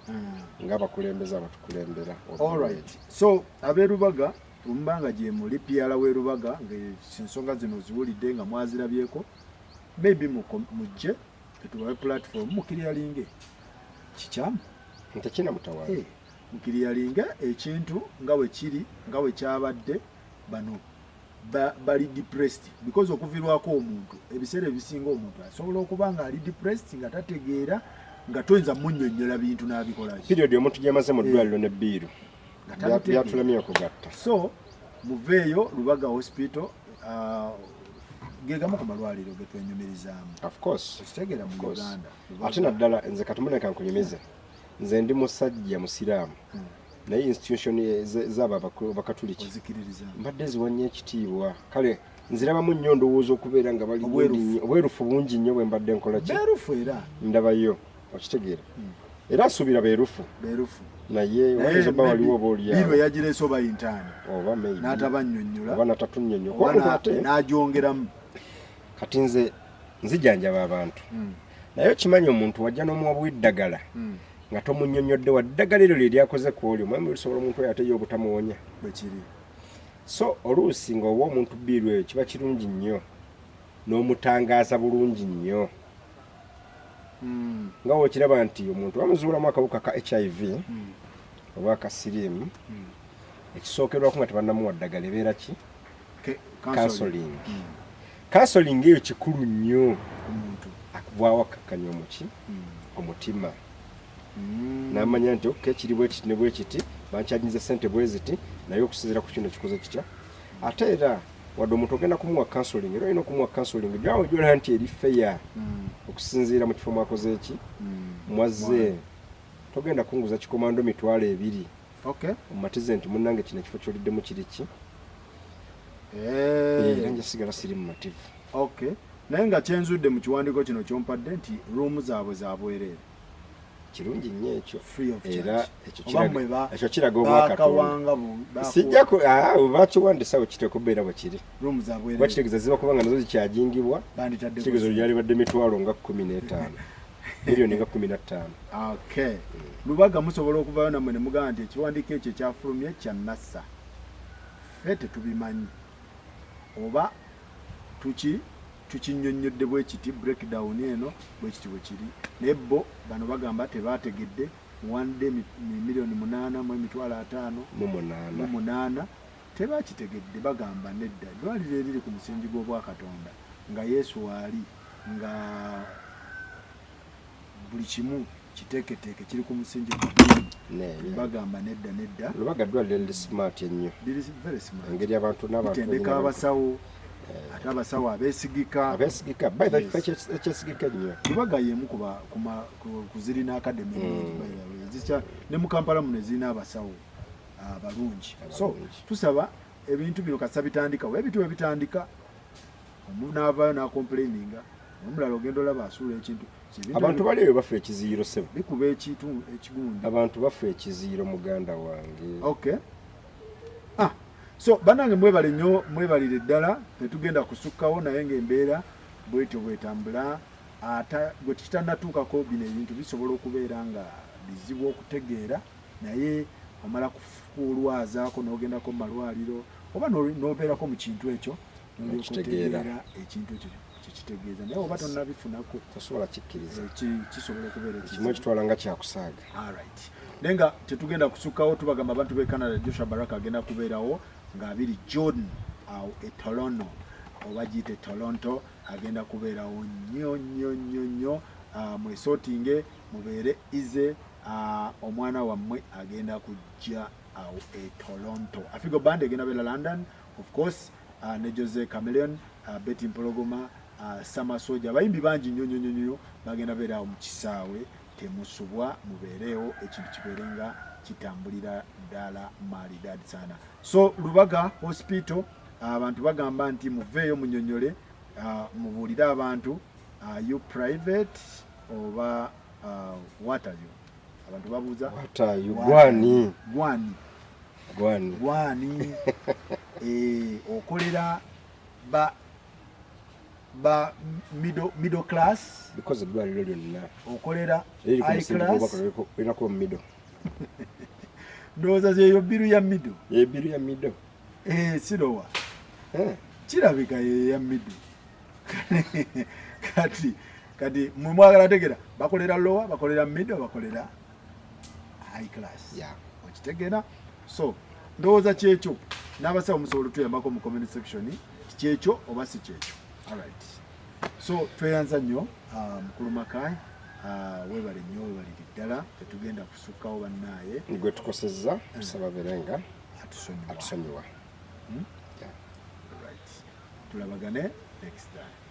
ng'abakulembeze abatukulembera. Alright. So ab'erubaga lumbanga gye muli pyala w'erubaga ng'ensonga zino ziwulidde nga mwazirabyeko maybe mujje tutubawe platform mukiryalinge kikyamu ntekina mutawaana mukiryalinge ekintu nga bwe kiri nga bwe kyabadde bano bali depressed because okuvirwako omuntu ebiseera ebisinga omuntu asobola okuba nga ali depressed nga tategeera nga toyinza munnyonnyola bintu n'abikola period omuntu gyamaze mu ddwaliro ne biiru byatulemye okugatta. So muveeyo Lubaga hospital gegamu ku malwaliro ge twenyumirizaamu of course ekitegeera mu Uganda ate naddala nze katumuleka nkunyumize nze ndi musajja musiraamu naye institution z'abakatuliki mbadde ziwanye ekitiibwa kale nzirabamu nnyo ndowooza okubeera nga bali obwerufu bungi nnyo bwe mbadde nkola ki ndabayo okitegeera era asuubira beerufu naye wayinza oba waliwo oba oliawo yagireese oba intaani oba n'atabannyonnyola oba natatunyonnyola n'agyongeramu kati nze nzijanjaba abantu naye okimanyi omuntu wajja n'omuwa bw'eddagala nga tomunnyonnyodde wa ddagala eryo lye lyakoze ku olyo mwami lisobola omuntu oyo ateyo obutamuwonya bwe kiri. So oluusi ng'owa omuntu bbiiru eyo kiba kirungi nnyo n'omutangaaza bulungi nnyo nga wekiraba nti omuntu bamuzuulamu akawuka ka HIV oba akasiriimu ekisookerwako nga tebannamuwa ddagala ebeera ki kansoling eyo kikulu nnyo akuvaawo akakkanya omuki omutima n'amanya nti okke kiri bwe kiti ne bwe kiti bankyajinze ssente bwe ziti naye okusinziira ku kino kikoze kitya ate era wadde omuntu ogenda kumuwa kansoling era olina okumuwa kansoling gyawe gyolaba nti eri feya okusinziira mu kifo mwakoze eki mwazze togenda kunguza kikomando mitwalo 2 omumatize nti munnange kino ekifo kyoliddemu kiri ki era njasigala siri mumativu naye nga kyenzudde mu kiwandiiko kino kyompadde nti ruumu zaabwe zabwereere kirungi nnyo ekyo era ekyo kiraga obwakatonda sijjako bakiwandisa we kiteeka okubeera bwe kiri bakitegeeza ziba kuba nga nazo zikyajingibwa kitegeeza lyali badde mitwalo nga 15 miliyoni nga 15. Lubaga musobola okuvayo nammwe ne mugamba nti ekiwandiiko ekyo ekyafulumye kya nassa ffe tetubimanyi oba tukinnyonnyodde bwe kiti breakdown eno bwe kiti bwe kiri naye bo bano bagamba tebaategedde muwande miliyoni 8,558 tebakitegedde bagamba nedda eddwaliro eriri ku musingi gw'obwakatonda nga Yesu waali nga buli kimu kiteeketeeke kiri ku musingi bagamba nedda Lubaga ddwaliro liri smart ennyo engeri abantu n'abantu tendeka abasawo ate abasawo abeesigika ekyesigika nnyo Lubaga yemu kuzirina akademi ne mu Kampala muno zirina abasawo abalungi so tusaba ebintu bino kasa bitandikawo ebintu bwe bitandika omuntu n'avaayo n'akomplaininga omulala ogenda olaba asuula ekintu abantu bali eyo bafa ekiziiro sebo bikuba ekintu ekigundi abantu bafa ekiziiro muganda wange so banange mwebale nnyo mwebalire ddala tetugenda kusukkawo naye ng'embeera bwetyo bwetambula ate gwe kitannatuukako bino ebintu bisobola okubeera nga bizibu okutegeera naye omala kuolwazaako n'ogendako mu malwaliro oba n'obeerako mu kintu ekyo n'olyokotegeera ekintu ekyo kitegeeza naye oba tonnabifunako tosobola kikkiriza kisobola okubeera ekimu ekitwala nga kyakusaaga. Naye nga tetugenda kusukkawo tubagamba abantu b'e Canada Joshua Baraka agenda kubeerawo ng'abiri Jordan awo e Toronto oba giyite Toronto agenda kubeerawo nnyo mwesootinge mubeere ize omwana wammwe agenda kujja awo e Toronto. Afigo Band egenda beera London of course ne Jose Chameleon, Betty Mpologoma, Sama Soja, bayimbi bangi nnyo bagenda beerawo mu kisaawe, temusubwa mubeereewo ekintu kibeerenga kitambulira ddala maridadi sana. So Lubaga Hospital, abantu bagamba nti muveeyo munyonyole, mubuulire abantu, you private oba what are you? Abantu babuuza what are you? Gwani okolera ba middle class, because eddwaliro lyonna okolera high class erina kuba mu middle. Ndowooza zeeyo biru ya middle. Ebiru ya middle sirowa kirabika ya middle. kati mwe mwagala tegera bakolera lower, bakolera middle, bakolera high class. Okitegeera? So ndowooza kyekyo, n'abasawo musobola tuyambako mu comment section kyekyo oba si kyekyo. Alright, so tweyanza nnyo mukulu Makai, webale nnyo, webaliri ddala, tetugenda kusukkawo bannaaye gwe tukosezza tusaba berenga atusonyiwa. Alright, tulabagane next time.